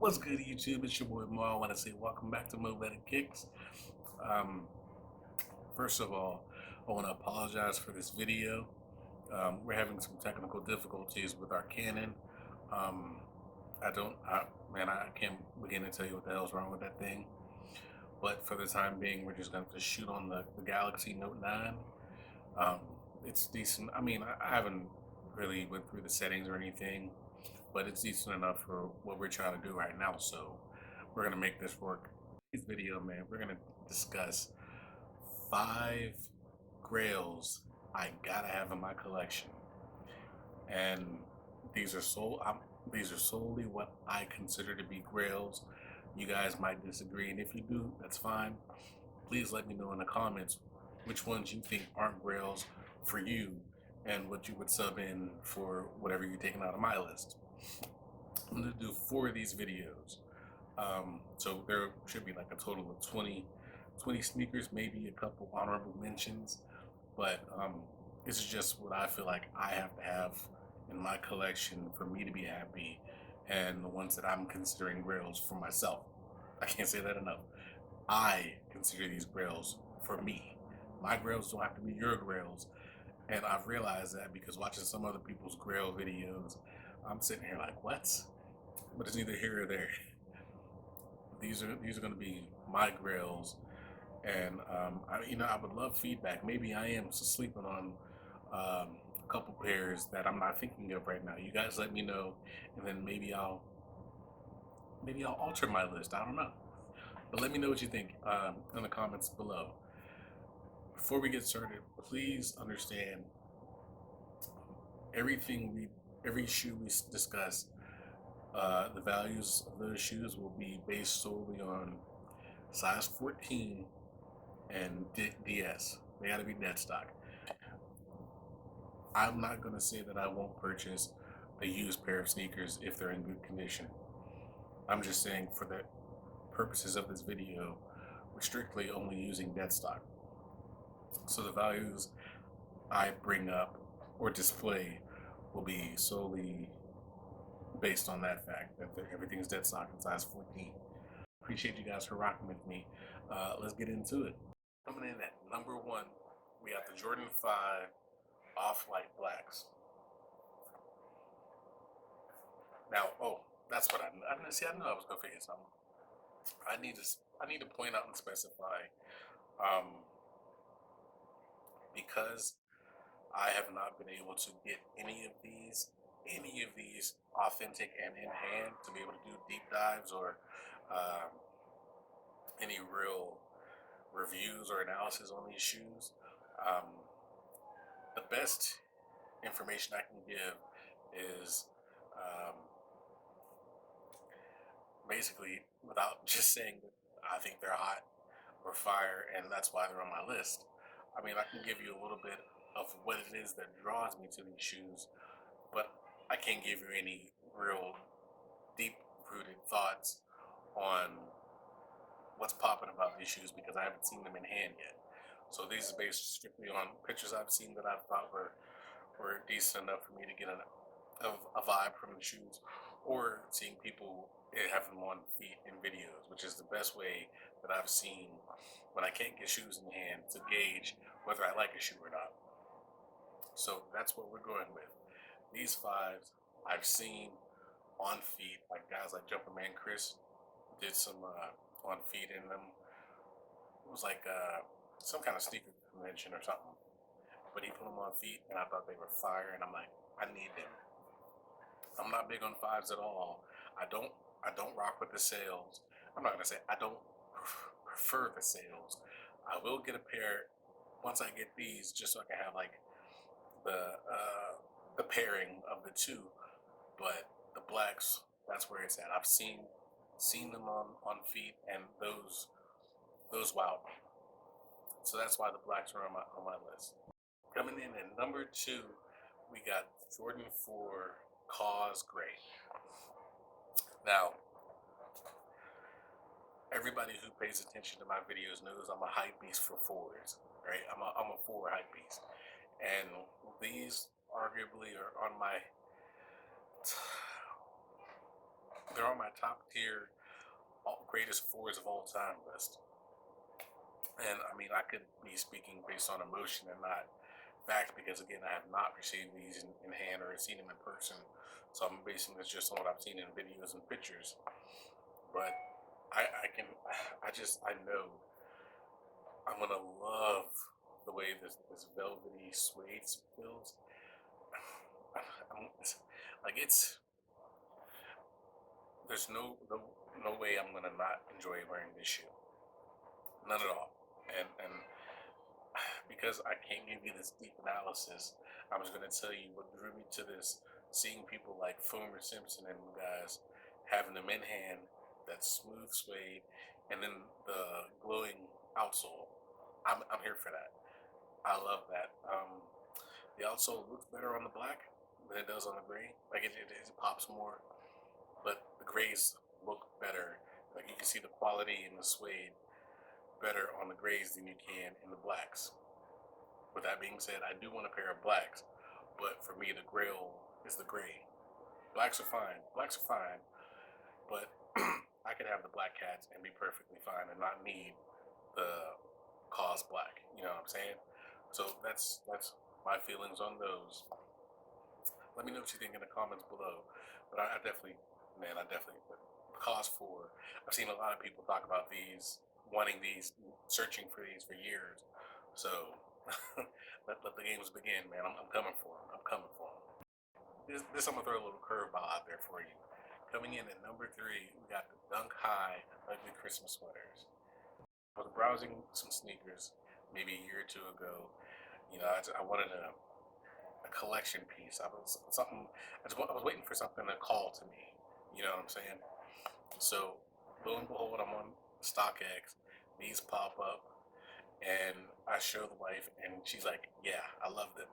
What's good, YouTube? It's your boy Mo. I want to say welcome back to Mo Better Kicks. Um, First of all, I want to apologize for this video. We're having some technical difficulties with our Canon. Um, I can't begin to tell you what the hell's wrong with that thing. But for the time being, we're just going to shoot on the Galaxy Note 9. Um, it's decent. I haven't really went through the settings or anything, but it's decent enough for what we're trying to do right now. So we're gonna make this work. This video, man, we're gonna discuss 5 Grails I gotta have in my collection, and these are so these are solely what I consider to be Grails. You guys might disagree, and if you do, that's fine. Please let me know in the comments which ones you think aren't Grails for you, and what you would sub in for whatever you're taking out of my list. I'm gonna do 4 of these videos. So there should be like a total of 20 sneakers, maybe a couple honorable mentions, but this is just what I feel like I have to have in my collection for me to be happy, and the ones that I'm considering grails for myself. I can't say that enough. I consider these grails for me. My grails don't have to be your grails, and I've realized that because watching some other people's grail videos, I'm sitting here like, what? But it's neither here or there. These are going to be my grails, and I would love feedback. Maybe I am sleeping on a couple pairs that I'm not thinking of right now. You guys let me know, and then maybe I'll alter my list. I don't know, but let me know what you think in the comments below. Before we get started, please understand everything we every shoe we discuss. The values of those shoes will be based solely on size 14 and DS. They got to be dead stock. I'm not going to say that I won't purchase a used pair of sneakers if they're in good condition. I'm just saying for the purposes of this video, we're strictly only using dead stock. So the values I bring up or display will be solely based on that fact that everything's dead stock in size 14. Appreciate you guys for rocking with me. Let's get into it. Coming in at number 1, we got the Jordan 5 Off-White Blacks. Now, that's what I see. I knew I was gonna figure something. I need to point out and specify, um, because I have not been able to get any of these authentic and in hand to be able to do deep dives or um, any real reviews or analysis on these shoes. Um, the best information I can give is um, basically without just saying that I think they're hot or fire and that's why they're on my list. I mean, I can give you a little bit of what it is that draws me to these shoes, but I can't give you any real deep rooted thoughts on what's popping about these shoes because I haven't seen them in hand yet. So these are based strictly on pictures I've seen that I thought were decent enough for me to get a vibe from the shoes, or seeing people have them on feet in videos, which is the best way that I've seen when I can't get shoes in hand to gauge whether I like a shoe or not. So that's what we're going with. These 5s I've seen on feet, like guys like Jumperman Chris did some on feet in them. It was like some kind of sneaker convention or something, but he put them on feet, and I thought they were fire, and I'm like, I need them. I'm not big on 5s at all. I don't I don't rock with the sales. I'm not gonna say I don't prefer the sales. I will get a pair once I get these, just so I can have like the pairing of the two. But the blacks, that's where it's at. I've seen them on feet, and those wow me. So that's why the blacks are on my list. Coming in at number 2, we got Jordan 4 Cause Gray. Now, everybody who pays attention to my videos knows I'm a hype beast for 4s, right? I'm a 4 hype beast, and these arguably are on my They're on my top tier greatest fours of all time list. And I mean, I could be speaking based on emotion and not fact because, again, I have not received these in hand or seen them in person. So I'm basing this just on what I've seen in videos and pictures. But I can, I know I'm going to love the way this velvety suede feels. Like there's no way I'm going to not enjoy wearing this shoe. None at all. And because I can't give you this deep analysis, I'm just going to tell you what drew me to this. Seeing people like Foamer Simpson and guys having them in hand, that smooth suede, and then the glowing outsole. I'm here for that. I love that. The outsole looks better on the black than it does on the gray. Like it pops more, but the grays look better. Like you can see the quality in the suede better on the grays than you can in the blacks. With that being said, I do want a pair of blacks, but for me, the Grail is the gray. Blacks are fine. Blacks are fine, but I could have the black cats and be perfectly fine and not need the cause black. You know what I'm saying? So that's my feelings on those. Let me know what you think in the comments below. But I definitely, man, I definitely cause for. I've seen a lot of people talk about these, wanting these, searching for these for years. So let the games begin, man. I'm coming for them. I'm coming for them. This I'm gonna throw a little curveball out there for you. Coming in at number 3, we got the Dunk High Ugly Christmas Sweaters. I was browsing some sneakers maybe a year or two ago. You know, I wanted a collection piece. I was something. I was waiting for something to call to me. You know what I'm saying? So lo and behold, I'm on StockX. These pop up, and I show the wife, and she's like, "Yeah, I love them."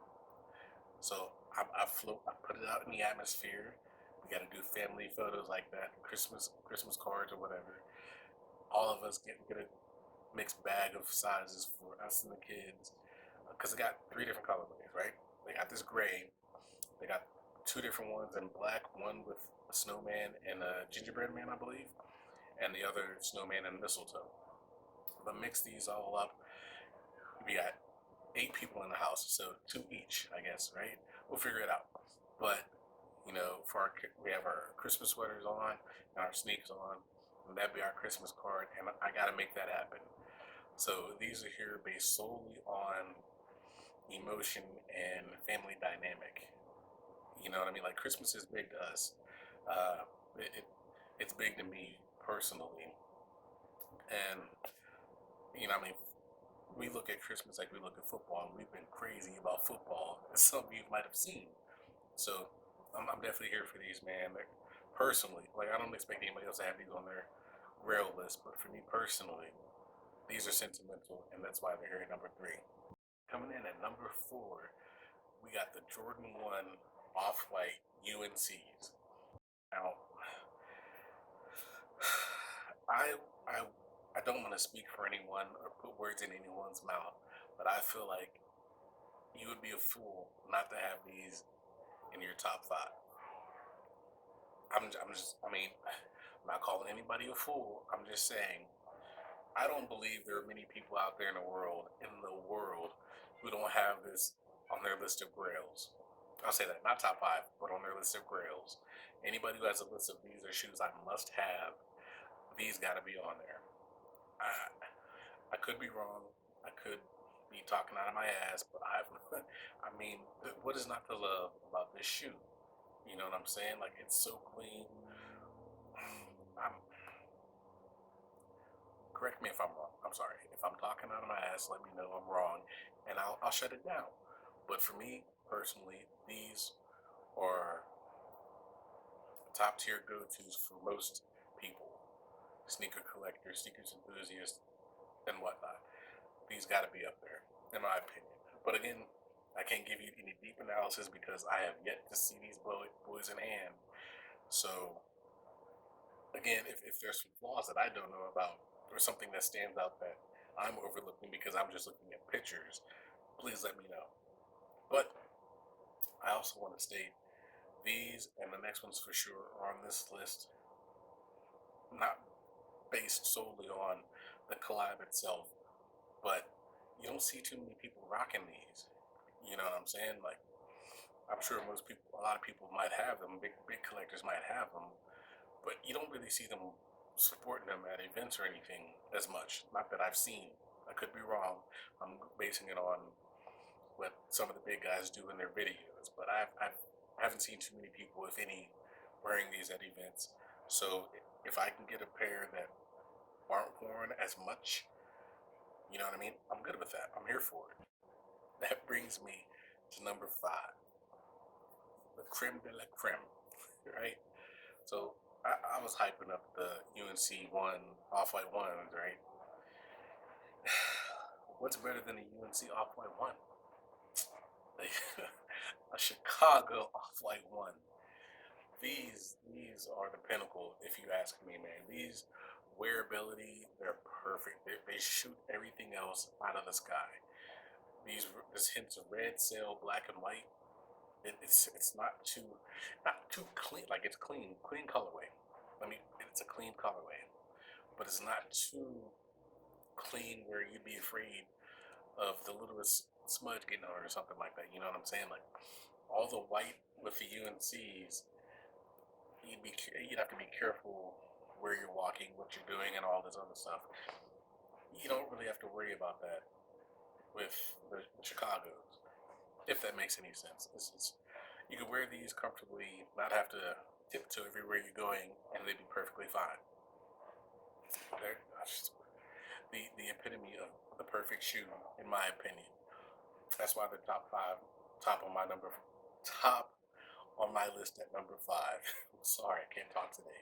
So I float. I put it out in the atmosphere. We got to do family photos like that, Christmas cards or whatever. All of us get a mixed bag of sizes for us and the kids, because they got 3 different colorways, right? They got this gray. They got 2 different ones in black. One with a snowman and a gingerbread man, I believe, and the other snowman and mistletoe. But mix these all up. We got 8 people in the house, so 2 each, I guess, right? We'll figure it out. But you know, we have our Christmas sweaters on and our sneaks on, and that'd be our Christmas card. And I got to make that happen. So these are here based solely on emotion and family dynamic. You know what I mean? Like Christmas is big to us. Uh, it's big to me personally, and you know, I mean, we look at Christmas like we look at football, and we've been crazy about football, as some of you might have seen. So I'm definitely here for these, man. Like, personally, like I don't expect anybody else to have these on their Grail list, but for me personally, these are sentimental, and that's why they're here at number 3. Coming in at number 4, we got the Jordan 1 Off-White UNCs. Now, I I I don't want to speak for anyone or put words in anyone's mouth, but I feel like you would be a fool not to have these in your top 5. I mean, I'm not calling anybody a fool. I'm just saying, I don't believe there are many people out there in the world, who don't have this on their list of grails. I'll say that, not top 5, but on their list of grails. Anybody who has a list of these are shoes I must have, these got to be on there. I, I could be wrong. I could be talking out of my ass, but I mean, what is not to love about this shoe? You know what I'm saying? Like, it's so clean. I'm, correct me if I'm wrong. I'm sorry. If I'm talking out of my ass, let me know I'm wrong, and I'll shut it down. But for me personally, these are top tier go tos for most people, sneaker collectors, sneakers enthusiasts, and whatnot. These got to be up there, in my opinion. But again, I can't give you any deep analysis because I have yet to see these boys in hand. So again, if there's some flaws that I don't know about, or something that stands out that I'm overlooking because I'm just looking at pictures, please let me know. But I also want to state these and the next ones for sure are on this list based solely on the collab itself, but you don't see too many people rocking these. You know what I'm saying? Like, I'm sure most people, a lot of people might have them, big collectors might have them, but you don't really see them supporting them at events or anything as much. Not that I've seen. I could be wrong. I'm basing it on what some of the big guys do in their videos, but I haven't seen too many people, if any, wearing these at events. So if I can get a pair that aren't worn as much, you know what I mean? I'm good with that. I'm here for it. That brings me to number five, the creme de la creme, right? So I was hyping up the UNC one, Off-White ones, right? What's better than a UNC Off-White one? A Chicago Off-White one. These are the pinnacle, if you ask me, man. These wearability, they're perfect. They shoot everything else out of the sky. This hints of red, sail, black and white. It's not too clean. Like, it's clean colorway. I mean, it's a clean colorway, but it's not too clean where you'd be afraid of the littlest smudge getting on it or something like that. You know what I'm saying? Like, all the white with the UNCs, you'd have to be careful where you're walking, what you're doing, and all this other stuff. You don't really have to worry about that with the Chicago's, if that makes any sense. You can wear these comfortably, not have to tiptoe everywhere you're going, and they'd be perfectly fine. They're just the epitome of the perfect shoe, in my opinion. That's why the top on my number, top on my list at number five. Sorry, I can't talk today.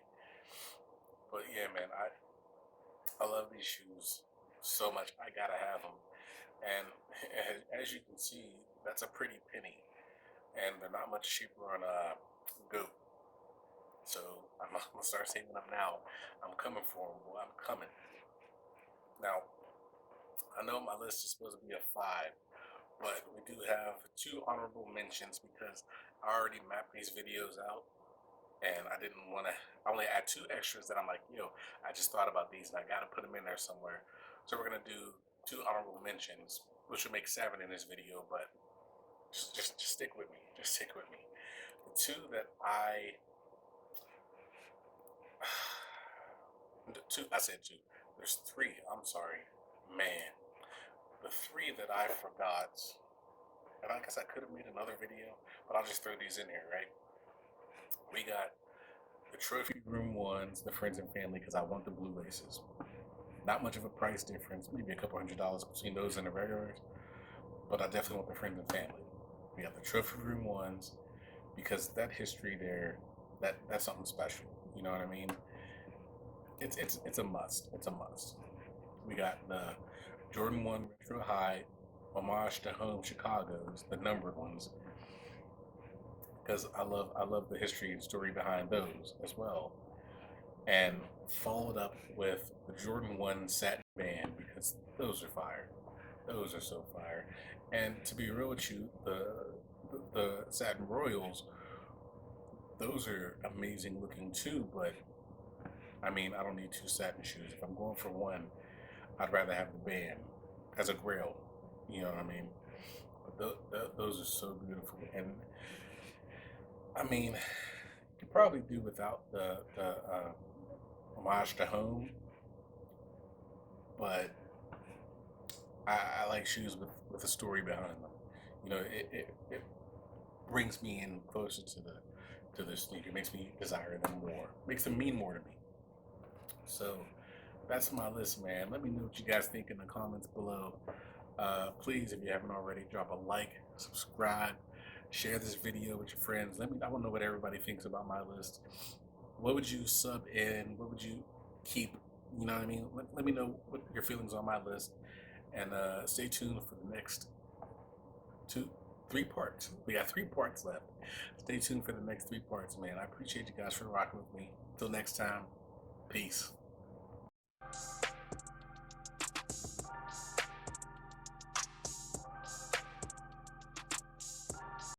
But yeah, man, I love these shoes so much. I gotta have them. And as you can see, that's a pretty penny, and they're not much cheaper on Go. So I'm gonna start saving up now. I'm coming for them. Boy, I'm coming. Now, I know my list is supposed to be a five, but we do have two honorable mentions because I already mapped these videos out, and I didn't want to. I only add two extras that I'm like, yo, I just thought about these and I got to put them in there somewhere. So we're gonna do two honorable mentions, which would make seven in this video, but just stick with me. Just stick with me. The two that I said two. There's three. I'm sorry, man. The three that I forgot, and I guess I could have made another video, but I'll just throw these in here, right? We got the trophy room ones, the friends and family, because I want the blue laces. Not much of a price difference, maybe a couple $100 between those and the regulars, but I definitely want the friends and family. We got the trophy room ones because that history there, that's something special. You know what I mean? It's a must. It's a must. We got the Jordan 1 Retro High, homage to home Chicago's, the numbered ones, because I love the history and story behind those as well. And followed up with the Jordan 1 Satin Band because those are fire. Those are so fire. And to be real with you, the Satin Royals, those are amazing looking too, but I mean, I don't need two satin shoes. If I'm going for one, I'd rather have the band as a grail. You know what I mean? But those are so beautiful, and I mean, you could probably do without the homage to home, but I like shoes with a story behind them. You know, it brings me in closer to the sneaker. Makes me desire them more. Makes them mean more to me. So that's my list, man. Let me know what you guys think in the comments below. Please, if you haven't already, drop a like, subscribe, share this video with your friends. I want to know what everybody thinks about my list. What would you sub in? What would you keep? You know what I mean? Let me know what your feelings on my list. And stay tuned for the next three parts. We got 3 parts left. Stay tuned for the next 3 parts, man. I appreciate you guys for rocking with me. Till next time, peace.